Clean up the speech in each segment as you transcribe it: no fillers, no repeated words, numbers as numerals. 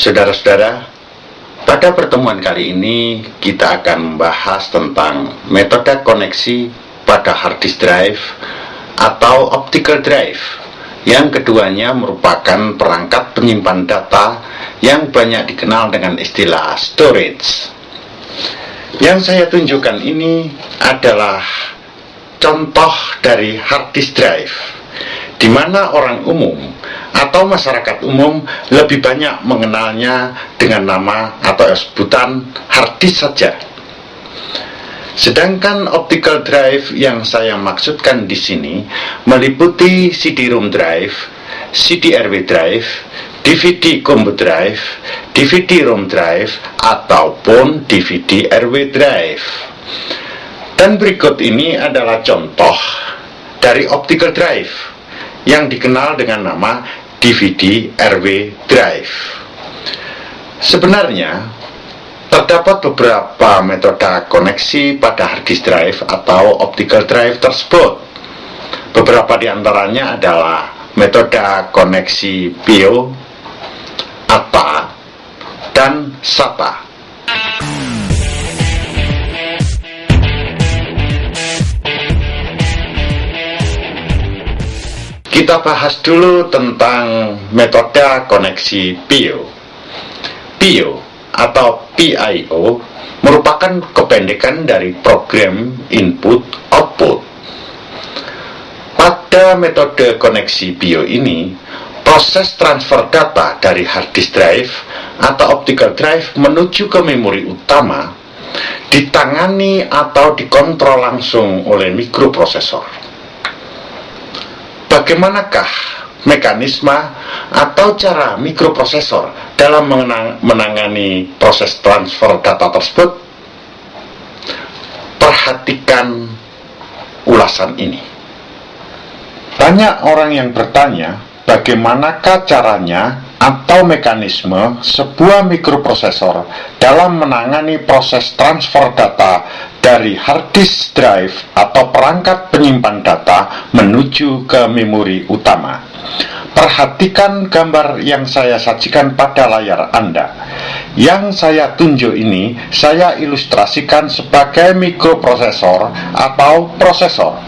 Saudara-saudara, pada pertemuan kali ini kita akan membahas tentang metode koneksi pada hard disk drive atau optical drive. Yang keduanya merupakan perangkat penyimpan data yang banyak dikenal dengan istilah storage. Yang saya tunjukkan ini adalah contoh dari hard disk drive, di mana orang umum atau masyarakat umum lebih banyak mengenalnya dengan nama atau sebutan hard disk saja. Sedangkan optical drive yang saya maksudkan di sini meliputi CD-ROM drive, CD-RW drive, DVD combo drive, DVD-ROM drive, ataupun DVD-RW drive. Dan berikut ini adalah contoh dari optical drive yang dikenal dengan nama DVD-RW drive. Sebenarnya terdapat beberapa metode koneksi pada hard disk drive atau optical drive tersebut. Beberapa di antaranya adalah metode koneksi PIO, ATA, dan SATA. Kita bahas dulu tentang metode koneksi PIO. PIO atau PIO merupakan kependekan dari program input output. Pada metode koneksi PIO ini, proses transfer data dari hard disk drive atau optical drive menuju ke memori utama ditangani atau dikontrol langsung oleh mikroprosesor. Bagaimanakah mekanisme atau cara mikroprosesor dalam menangani proses transfer data tersebut? Perhatikan ulasan ini. Banyak orang yang bertanya, bagaimanakah caranya atau mekanisme sebuah mikroprosesor dalam menangani proses transfer data dari hard disk drive atau perangkat penyimpan data menuju ke memori utama. Perhatikan gambar yang saya sajikan pada layar Anda. Yang saya tunjuk ini saya ilustrasikan sebagai mikroprosesor atau prosesor.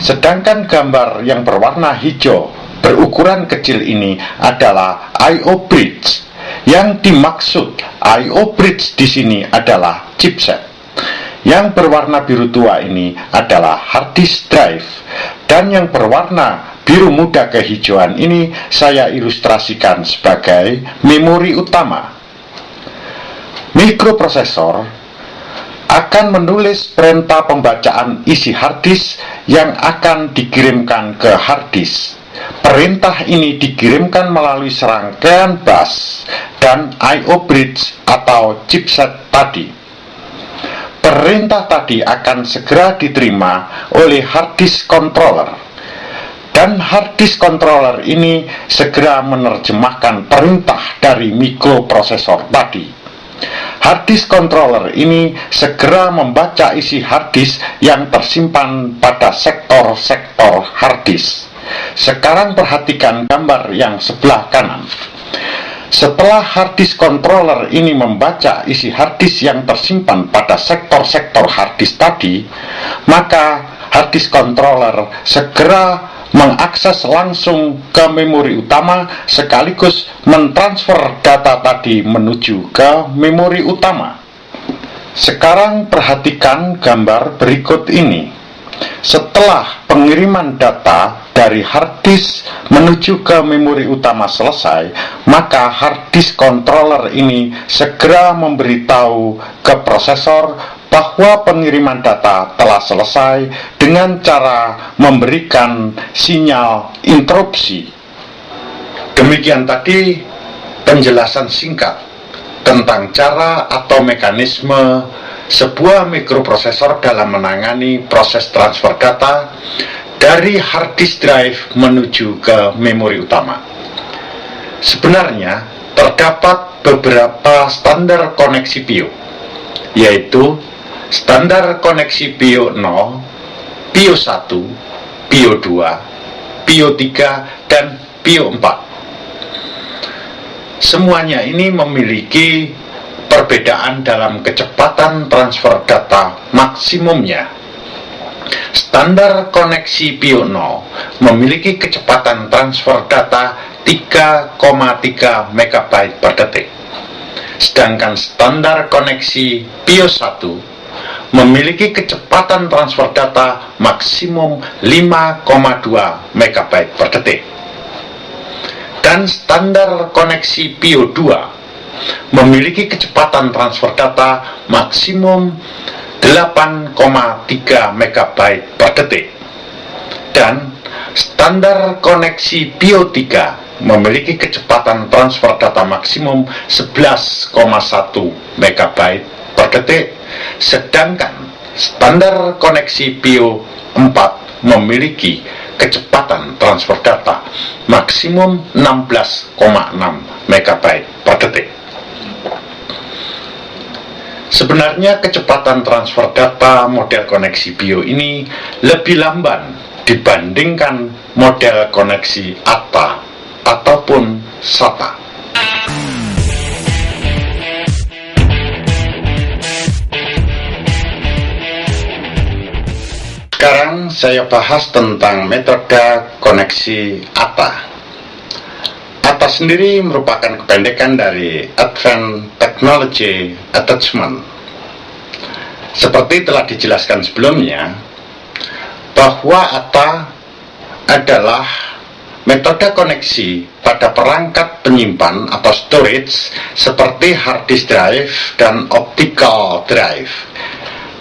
Sedangkan gambar yang berwarna hijau berukuran kecil ini adalah I/O bridge. Yang dimaksud I/O bridge di sini adalah chipset. Yang berwarna biru tua ini adalah hard disk drive, dan yang berwarna biru muda kehijauan ini saya ilustrasikan sebagai memori utama. Mikroprosesor akan menulis perintah pembacaan isi hard disk yang akan dikirimkan ke hard disk. Perintah ini dikirimkan melalui serangkaian bus dan I/O bridge atau chipset tadi. Perintah tadi akan segera diterima oleh hard disk controller, dan hard disk controller ini segera menerjemahkan perintah dari mikroprosesor tadi. Hard disk controller ini segera membaca isi hard disk yang tersimpan pada sektor-sektor hard disk. Sekarang perhatikan gambar yang sebelah kanan. Setelah hard disk controller ini membaca isi hard disk yang tersimpan pada sektor-sektor hard disk tadi, maka hard disk controller segera mengakses langsung ke memori utama sekaligus mentransfer data tadi menuju ke memori utama. Sekarang perhatikan gambar berikut ini. Setelah pengiriman data dari hard disk menuju ke memori utama selesai, maka hard disk controller ini segera memberitahu ke prosesor bahwa pengiriman data telah selesai dengan cara memberikan sinyal interupsi. Demikian tadi penjelasan singkat tentang cara atau mekanisme sebuah mikroprosesor dalam menangani proses transfer data dari hard disk drive menuju ke memori utama. Sebenarnya terdapat beberapa standar koneksi PIO, yaitu standar koneksi PIO 0, PIO 1, PIO 2, PIO 3, dan PIO 4. Semuanya ini memiliki perbedaan dalam kecepatan transfer data maksimumnya. Standar koneksi Pio 0 memiliki kecepatan transfer data 3,3 MB per detik. Sedangkan standar koneksi Pio 1 memiliki kecepatan transfer data maksimum 5,2 MB per detik. Dan standar koneksi Pio 2 memiliki kecepatan transfer data maksimum 8,3 MB per detik. Dan standar koneksi Pio 3 memiliki kecepatan transfer data maksimum 11,1 MB per detik, sedangkan standar koneksi Pio 4 memiliki kecepatan transfer data maksimum 16,6 MB per detik. Sebenarnya kecepatan transfer data model koneksi Pio ini lebih lamban dibandingkan model koneksi ATA ataupun SATA. Sekarang saya bahas tentang metode koneksi ATA. ATA sendiri merupakan kependekan dari Advanced Technology Attachment. Seperti telah dijelaskan sebelumnya, bahwa ATA adalah metode koneksi pada perangkat penyimpan atau storage seperti hard disk drive dan optical drive.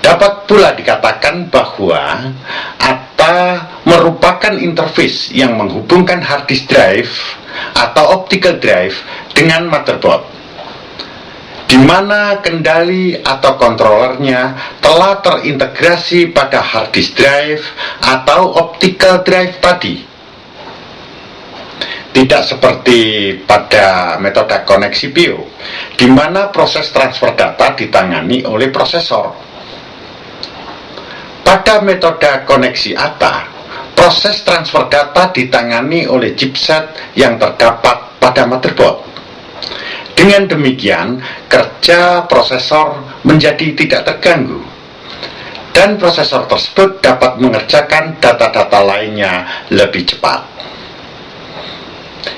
Dapat pula dikatakan bahwa ATA merupakan interface yang menghubungkan hard disk drive atau optical drive dengan motherboard, di mana kendali atau kontrolernya telah terintegrasi pada hard disk drive atau optical drive tadi. Tidak seperti pada metode koneksi Pio, di mana proses transfer data ditangani oleh prosesor. Pada metode koneksi ATA, proses transfer data ditangani oleh chipset yang terdapat pada motherboard. Dengan demikian, kerja prosesor menjadi tidak terganggu, dan prosesor tersebut dapat mengerjakan data-data lainnya lebih cepat.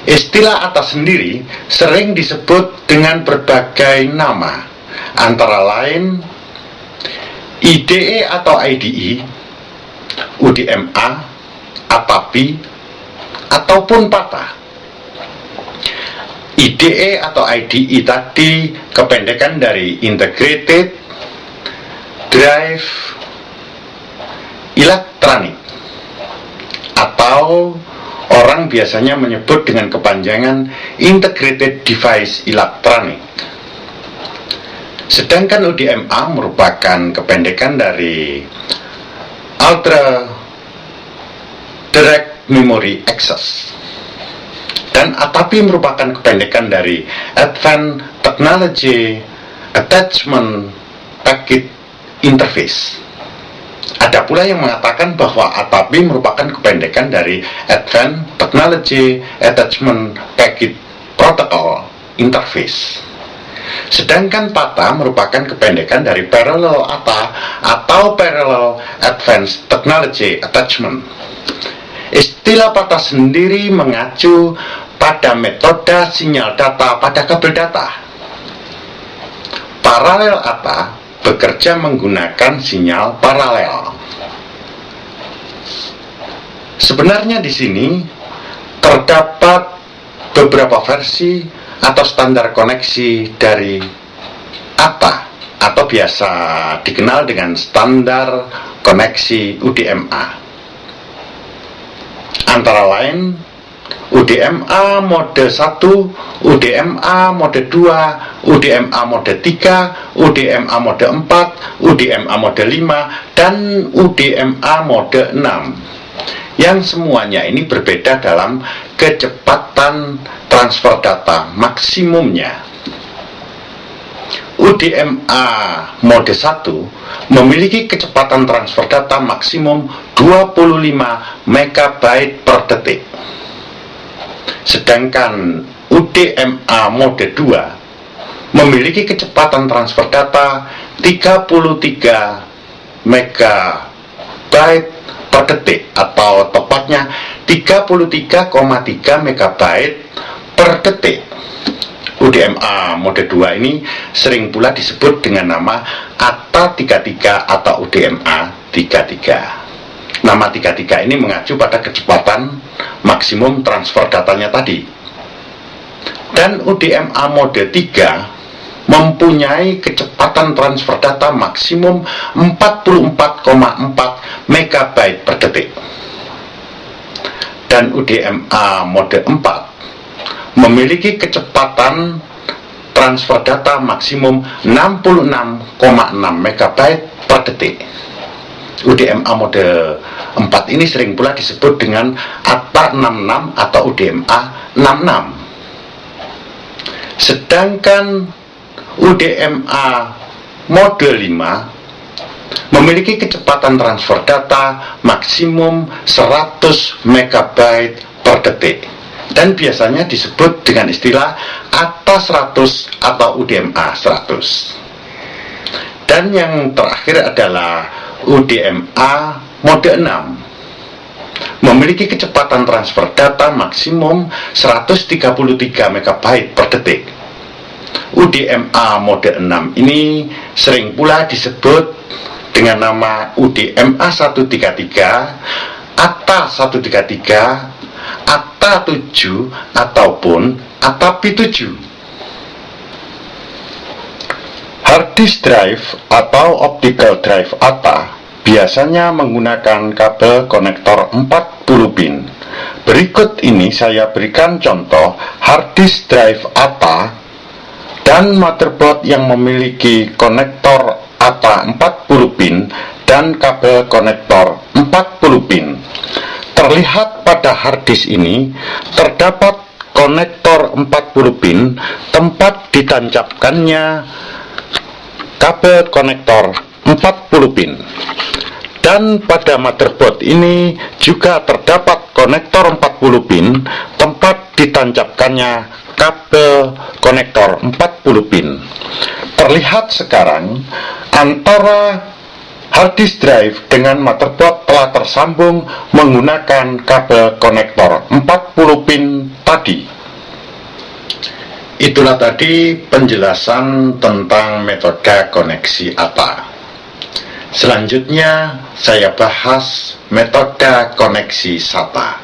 Istilah ATA sendiri sering disebut dengan berbagai nama, antara lain IDE atau IDE, UDMA, ATAPI, ataupun PATA. IDE atau IDE tadi kependekan dari Integrated Drive Electronic, atau orang biasanya menyebut dengan kepanjangan Integrated Device Electronic. Sedangkan UDMA merupakan kependekan dari Ultra Direct Memory Access. Dan ATAPI merupakan kependekan dari Advanced Technology Attachment Packet Interface. Ada pula yang mengatakan bahwa ATAPI merupakan kependekan dari Advanced Technology Attachment Packet Protocol Interface. Sedangkan PATA merupakan kependekan dari Parallel ATA atau Parallel Advanced Technology Attachment. Istilah PATA sendiri mengacu pada metode sinyal data pada kabel data. Paralel ATA bekerja menggunakan sinyal paralel. Sebenarnya di sini terdapat beberapa versi atau standar koneksi dari ATA, atau biasa dikenal dengan standar koneksi UDMA. Antara lain UDMA mode 1, UDMA mode 2, UDMA mode 3, UDMA mode 4, UDMA mode 5, dan UDMA mode 6, yang semuanya ini berbeda dalam kecepatan transfer data maksimumnya. UDMA mode 1 memiliki kecepatan transfer data maksimum 25 MB per detik. Sedangkan UDMA mode 2 memiliki kecepatan transfer data 33 megabyte per detik, atau tepatnya 33,3 megabyte per detik. UDMA mode 2 ini sering pula disebut dengan nama ATA33 atau UDMA 33. Nama 33 ini mengacu pada kecepatan maksimum transfer datanya tadi. Dan UDMA mode 3 mempunyai kecepatan transfer data maksimum 44,4 megabyte per detik. Dan UDMA mode 4 memiliki kecepatan transfer data maksimum 66,6 megabyte per detik. UDMA mode 4 ini sering pula disebut dengan ATA66 atau UDMA 66. Sedangkan UDMA mode 5 memiliki kecepatan transfer data maksimum 100 megabyte per detik dan biasanya disebut dengan istilah ATA 100 atau UDMA 100. Dan yang terakhir adalah UDMA mode 6 memiliki kecepatan transfer data maksimum 133 megabyte per detik. UDMA mode 6 ini sering pula disebut dengan nama UDMA 133, ATA 133, ATA 7 ataupun ATA P7. Hard disk drive atau optical drive ATA biasanya menggunakan kabel konektor 40 pin. Berikut ini saya berikan contoh hard disk drive ATA dan motherboard yang memiliki konektor ATA 40 pin dan kabel konektor 40 pin. Terlihat pada hard disk ini terdapat konektor 40 pin tempat ditancapkannya kabel konektor 40 pin. Dan pada motherboard ini juga terdapat konektor 40 pin tempat ditancapkannya kabel konektor 40 pin. Terlihat sekarang antara hard disk drive dengan motherboard telah tersambung menggunakan kabel konektor 40 pin tadi. Itulah tadi penjelasan tentang metode koneksi ATA. Selanjutnya saya bahas metode koneksi SATA.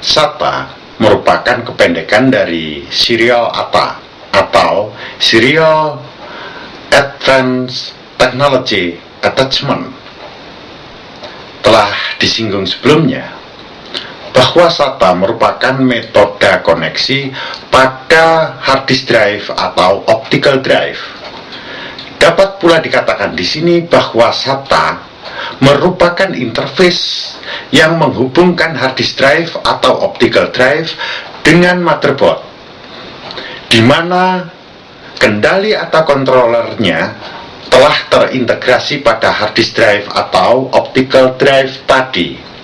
SATA merupakan kependekan dari Serial ATA atau Serial Advanced Technology Attachment. Telah disinggung sebelumnya bahwa SATA merupakan metode koneksi pada hard disk drive atau optical drive. Dapat pula dikatakan di sini bahwa SATA merupakan interface yang menghubungkan hard disk drive atau optical drive dengan motherboard, di mana kendali atau kontrolernya telah terintegrasi pada hard disk drive atau optical drive tadi.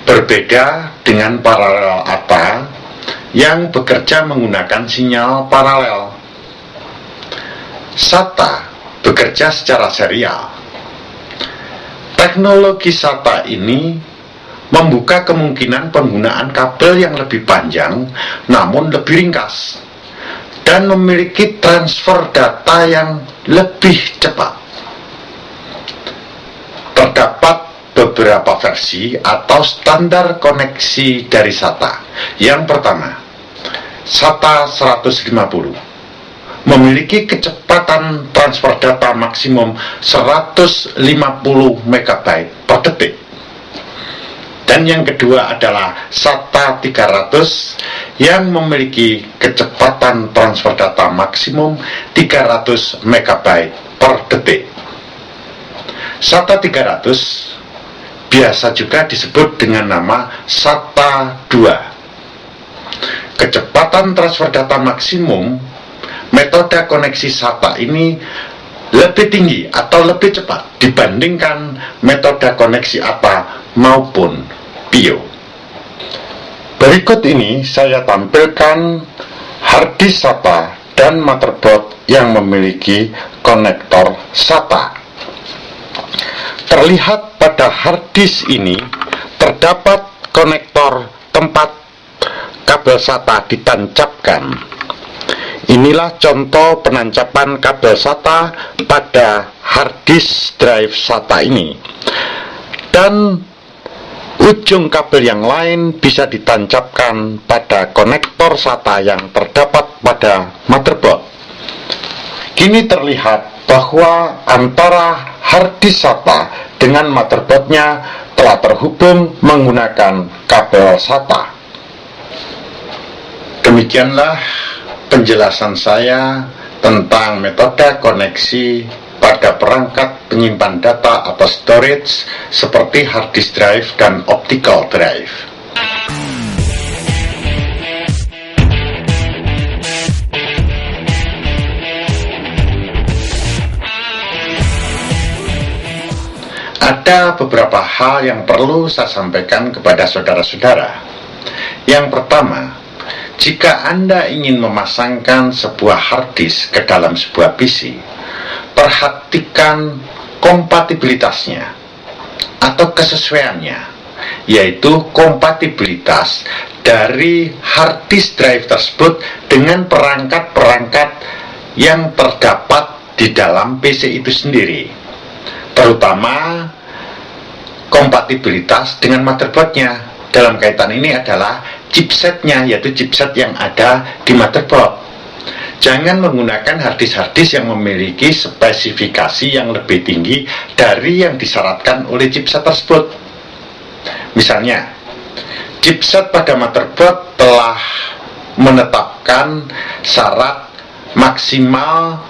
Berbeda dengan paralel ATA yang bekerja menggunakan sinyal paralel. SATA bekerja secara serial. Teknologi SATA ini membuka kemungkinan penggunaan kabel yang lebih panjang namun lebih ringkas dan memiliki transfer data yang lebih cepat. Terdapat beberapa versi atau standar koneksi dari SATA. Yang pertama, SATA 150 memiliki kecepatan transfer data maksimum 150 megabyte per detik. Dan yang kedua adalah SATA 300 yang memiliki kecepatan transfer data maksimum 300 megabyte per detik. SATA 300 biasa juga disebut dengan nama SATA 2. Kecepatan transfer data maksimum metode koneksi SATA ini lebih tinggi atau lebih cepat dibandingkan metode koneksi ATA maupun PIO. Berikut ini saya tampilkan harddisk SATA dan motherboard yang memiliki konektor SATA. Terlihat pada harddisk ini terdapat konektor tempat kabel SATA ditancapkan. Inilah contoh penancapan kabel SATA pada harddisk drive SATA ini. Dan ujung kabel yang lain bisa ditancapkan pada konektor SATA yang terdapat pada motherboard. Kini terlihat bahwa antara harddisk SATA dengan motherboardnya telah terhubung menggunakan kabel SATA. Demikianlah penjelasan saya tentang metode koneksi pada perangkat penyimpan data atau storage seperti hard disk drive dan optical drive. Ada beberapa hal yang perlu saya sampaikan kepada saudara-saudara. Yang pertama, jika Anda ingin memasangkan sebuah hard disk ke dalam sebuah PC, perhatikan kompatibilitasnya atau kesesuaiannya, yaitu kompatibilitas dari hard disk drive tersebut dengan perangkat-perangkat yang terdapat di dalam PC itu sendiri, terutama kompatibilitas dengan motherboardnya. Dalam kaitan ini adalah chipsetnya, yaitu chipset yang ada di motherboard. Jangan menggunakan harddisk yang memiliki spesifikasi yang lebih tinggi dari yang disyaratkan oleh chipset tersebut. Misalnya, chipset pada motherboard telah menetapkan syarat maksimal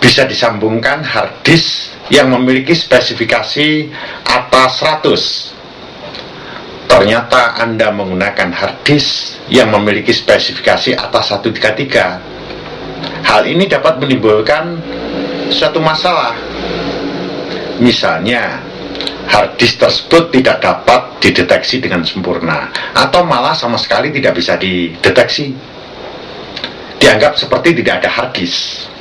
bisa disambungkan harddisk yang memiliki spesifikasi atas 100. Ternyata Anda menggunakan harddisk yang memiliki spesifikasi atas 133. Hal ini dapat menimbulkan suatu masalah. Misalnya, harddisk tersebut tidak dapat dideteksi dengan sempurna, atau malah sama sekali tidak bisa dideteksi. Dianggap seperti tidak ada harddisk.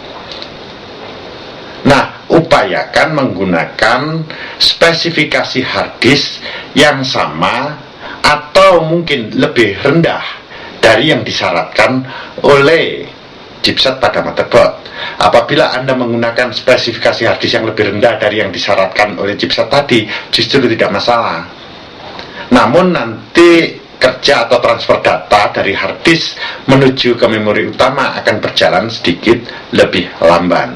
Nah, upayakan menggunakan spesifikasi harddisk yang sama atau mungkin lebih rendah dari yang disyaratkan oleh chipset pada motherboard. Apabila Anda menggunakan spesifikasi harddisk yang lebih rendah dari yang disyaratkan oleh chipset tadi, justru tidak masalah. Namun nanti kerja atau transfer data dari harddisk menuju ke memori utama akan berjalan sedikit lebih lamban,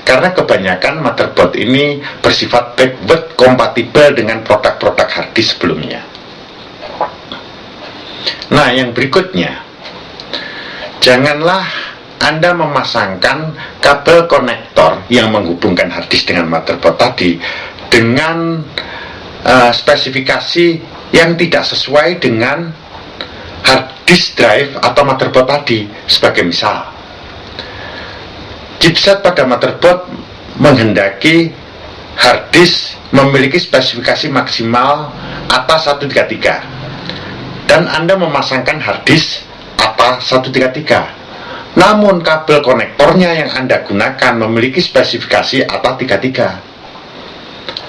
karena kebanyakan motherboard ini bersifat backward kompatibel dengan produk-produk harddisk sebelumnya. Nah, yang berikutnya, janganlah Anda memasangkan kabel konektor yang menghubungkan harddisk dengan motherboard tadi dengan spesifikasi yang tidak sesuai dengan harddisk drive atau motherboard tadi. Sebagai misal, chipset pada motherboard menghendaki harddisk memiliki spesifikasi maksimal atas 133, dan Anda memasangkan harddisk atas 133. Namun kabel konektornya yang Anda gunakan memiliki spesifikasi atas 33.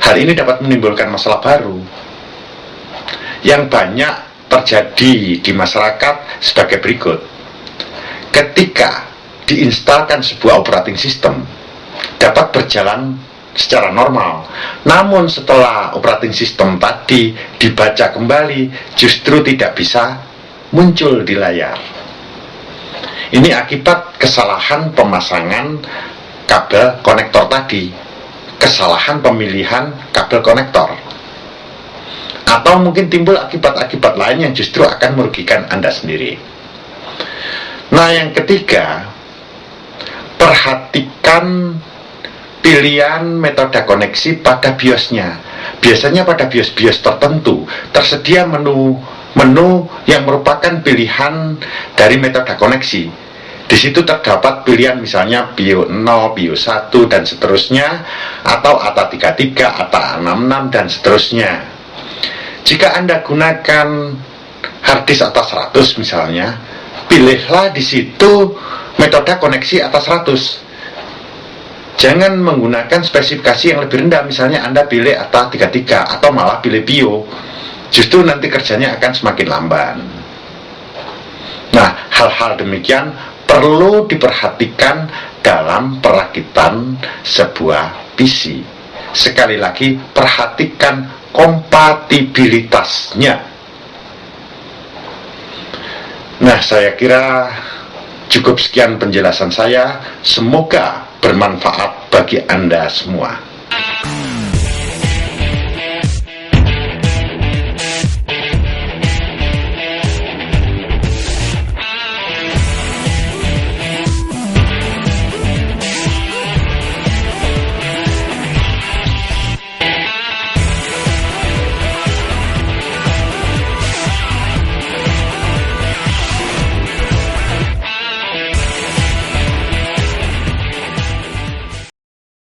Hal ini dapat menimbulkan masalah baru yang banyak terjadi di masyarakat sebagai berikut. Ketika diinstalkan sebuah operating system, dapat berjalan secara normal, namun setelah operating system tadi dibaca kembali, justru tidak bisa muncul di layar. Ini akibat kesalahan pemasangan kabel konektor tadi, kesalahan pemilihan kabel konektor, atau mungkin timbul akibat-akibat lain yang justru akan merugikan Anda sendiri. Nah, yang ketiga, perhatikan pilihan metode koneksi pada BIOS-nya. Biasanya pada BIOS-BIOS tertentu tersedia menu yang merupakan pilihan dari metode koneksi. Di situ terdapat pilihan misalnya BIO 0, BIO 1 dan seterusnya, atau ATA33, ATA66 dan seterusnya. Jika Anda gunakan harddisk atas 100 misalnya, pilihlah di situ metode koneksi atas 100. Jangan menggunakan spesifikasi yang lebih rendah, misalnya Anda pilih ATA33 atau malah pilih BIO. Justru nanti kerjanya akan semakin lamban. Nah, hal-hal demikian perlu diperhatikan dalam perakitan sebuah PC. Sekali lagi, perhatikan kompatibilitasnya. Nah, saya kira cukup sekian penjelasan saya. Semoga bermanfaat bagi Anda semua.